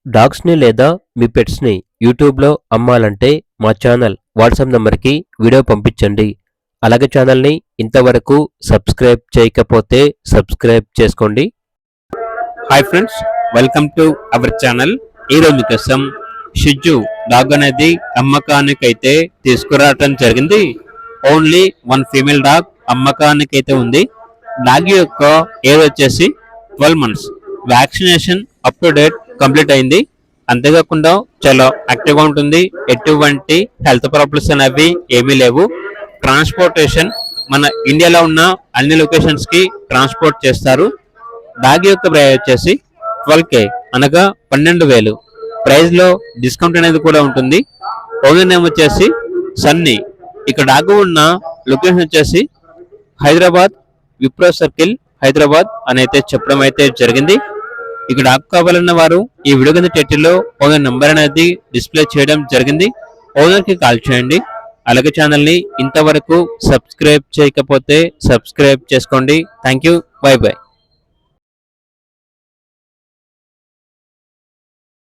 డాగ్స్‌ని లేదా మీ పెట్స్‌ని యూట్యూబ్‌లో అమ్మాలంటే మా ఛానల్ వాట్సాప్ నంబర్‌కి వీడియో పంపించండి. అలాగే ఛానల్‌ని ఇంతవరకు సబ్స్క్రైబ్ చేయకపోతే సబ్స్క్రైబ్ చేసుకోండి. Hi friends, welcome to our channel. ఈరోజు మీకోసం షిజ్జు డాగ్ అనేది అమ్మకానికైతే తీసుకురావటం జరిగింది. ఓన్లీ వన్ ఫీమేల్ డాగ్ అమ్మకానికైతే ఉంది. డాగ్ యొక్క ఏజ్ వచ్చేసి 12 months. Vaccination up to date complete అయింది. అంతేకాకుండా చాలా యాక్టివ్గా ఉంటుంది. ఎటువంటి హెల్త్ ప్రాబ్లమ్స్ అనేవి ఏమీ లేవు. ట్రాన్స్పోర్టేషన్ మన ఇండియాలో ఉన్న అన్ని లొకేషన్స్ కి ట్రాన్స్పోర్ట్ చేస్తారు. డాగ్ యొక్క ప్రైస్ వచ్చేసి 12K అనగా 12,000. ప్రైస్ లో డిస్కౌంట్ అనేది కూడా ఉంటుంది. ఓనర్ నేమ్ వచ్చేసి సన్నీ. ఇక్కడ డాగ్ ఉన్న లొకేషన్ వచ్చేసి హైదరాబాద్, విప్రో సర్కిల్, హైదరాబాద్ అని అయితే చెప్పడం అయితే జరిగింది. ఇక్కడ డాగ్ కావాలన్న వారు ఈ వీడియో కింద టైటిల్లో ఓనర్ నెంబర్ అనేది డిస్ప్లే చేయడం జరిగింది. ఓనర్ కి కాల్ చేయండి. అలాగే ఛానల్ ని ఇంతవరకు సబ్స్క్రైబ్ చేయకపోతే సబ్స్క్రైబ్ చేసుకోండి. Thank you, by by.